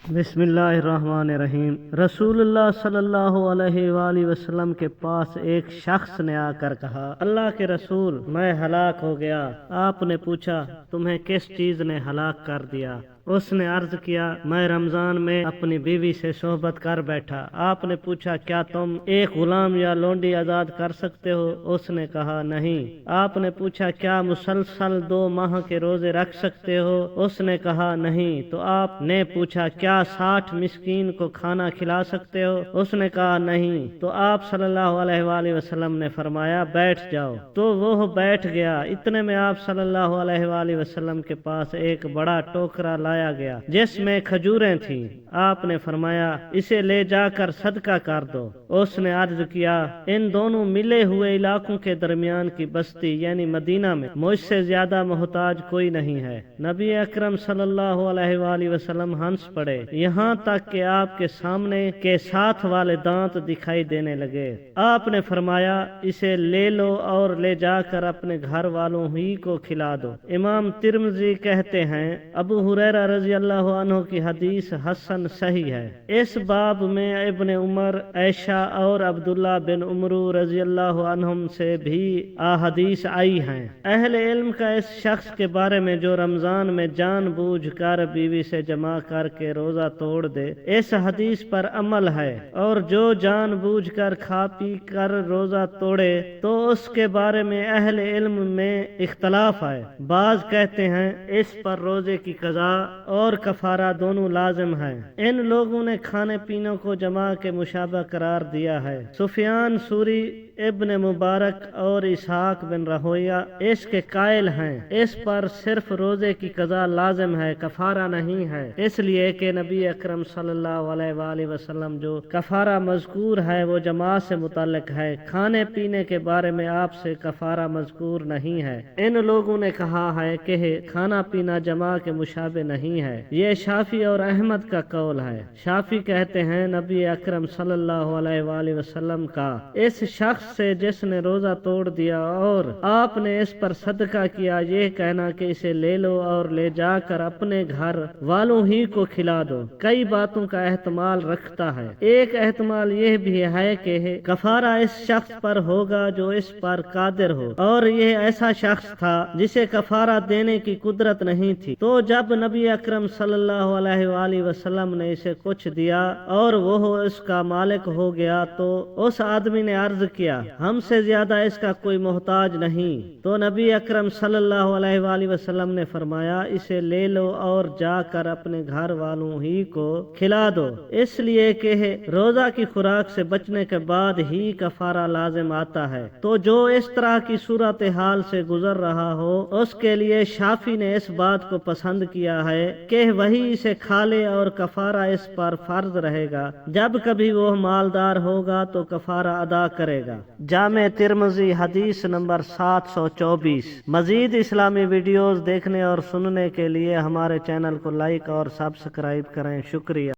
بسم اللہ الرحمن الرحیم۔ رسول اللہ صلی اللہ علیہ وآلہ وسلم کے پاس ایک شخص نے آ کر کہا، اللہ کے رسول، میں ہلاک ہو گیا۔ آپ نے پوچھا، تمہیں کس چیز نے ہلاک کر دیا؟ اس نے عرض کیا، میں رمضان میں اپنی بیوی سے صحبت کر بیٹھا۔ آپ نے پوچھا، کیا تم ایک غلام یا لونڈی آزاد کر سکتے ہو؟ اس نے کہا، نہیں۔ آپ نے پوچھا، کیا مسلسل 2 ماہ کے روزے رکھ سکتے ہو؟ اس نے کہا، نہیں۔ تو آپ نے پوچھا، کیا 60 مسکین کو کھانا کھلا سکتے ہو؟ اس نے کہا، نہیں۔ تو آپ صلی اللہ علیہ وآلہ وسلم نے فرمایا، بیٹھ جاؤ۔ تو وہ بیٹھ گیا۔ اتنے میں آپ صلی اللہ علیہ وآلہ وسلم کے پاس ایک بڑا ٹوکرا لایا گیا جس میں کھجوریں تھیں۔ آپ نے فرمایا، اسے لے جا کر صدقہ کر دو۔ اس نے عرض کیا، ان دونوں ملے ہوئے علاقوں کے درمیان کی بستی یعنی مدینہ میں مجھ سے زیادہ محتاج کوئی نہیں ہے۔ نبی اکرم صلی اللہ علیہ وآلہ وسلم ہنس پڑے، یہاں تک کہ آپ کے سامنے کے ساتھ والے دانت دکھائی دینے لگے۔ آپ نے فرمایا، اسے لے لو اور لے جا کر اپنے گھر والوں ہی کو کھلا دو۔ امام ترمذی کہتے ہیں، ابو ہریرہ رضی اللہ عنہ کی حدیث حسن صحیح ہے۔ اس باب میں ابن عمر، عائشہ اور عبداللہ بن عمرو رضی اللہ عنہم سے بھی احادیث آئی ہیں۔ اہل علم کا اس شخص کے بارے میں جو رمضان میں جان بوجھ کر بیوی سے جمع کر کے روزہ توڑ دے، اس حدیث پر عمل ہے، اور جو جان بوجھ کر کھا پی کر روزہ توڑے تو اس کے بارے میں اہل علم میں اختلاف ہے۔ بعض کہتے ہیں اس پر روزے کی قضا اور کفارہ دونوں لازم ہیں۔ ان لوگوں نے کھانے پینے کو جماع کے مشابہ قرار دیا ہے۔ سفیان ثوری، ابن مبارک اور اسحاق بن راہویہ اس کے قائل ہیں، اس پر صرف روزے کی قضا لازم ہے، کفارہ نہیں ہے، اس لیے کہ نبی اکرم صلی اللہ علیہ وآلہ وسلم جو کفارہ مذکور ہے وہ جماع سے متعلق ہے، کھانے پینے کے بارے میں آپ سے کفارہ مذکور نہیں ہے۔ ان لوگوں نے کہا ہے کہ کھانا پینا جماع کے مشابہ نہیں ہے۔ یہ شافعی اور احمد کا قول ہے۔ شافعی کہتے ہیں، نبی اکرم صلی اللہ علیہ وآلہ وسلم کا اس شخص سے جس نے روزہ توڑ دیا اور آپ نے اس پر صدقہ کیا، یہ کہنا کہ اسے لے لو اور لے جا کر اپنے گھر والوں ہی کو کھلا دو، کئی باتوں کا احتمال رکھتا ہے۔ ایک احتمال یہ بھی ہے کہ کفارہ اس شخص پر ہوگا جو اس پر قادر ہو، اور یہ ایسا شخص تھا جسے کفارہ دینے کی قدرت نہیں تھی، تو جب نبی اکرم صلی اللہ علیہ وآلہ وسلم نے اسے کچھ دیا اور وہ اس کا مالک ہو گیا تو اس آدمی نے عرض کیا، ہم سے زیادہ اس کا کوئی محتاج نہیں۔ تو نبی اکرم صلی اللہ علیہ وآلہ وسلم نے فرمایا، اسے لے لو اور جا کر اپنے گھر والوں ہی کو کھلا دو، اس لیے کہ روزہ کی خوراک سے بچنے کے بعد ہی کفارہ لازم آتا ہے۔ تو جو اس طرح کی صورتحال سے گزر رہا ہو اس کے لیے شافعی نے اس بات کو پسند کیا ہے کہ وہی اسے کھا لے اور کفارہ اس پر فرض رہے گا، جب کبھی وہ مالدار ہوگا تو کفارہ ادا کرے گا۔ جامع ترمذی حدیث نمبر 724۔ مزید اسلامی ویڈیوز دیکھنے اور سننے کے لیے ہمارے چینل کو لائک اور سبسکرائب کریں۔ شکریہ۔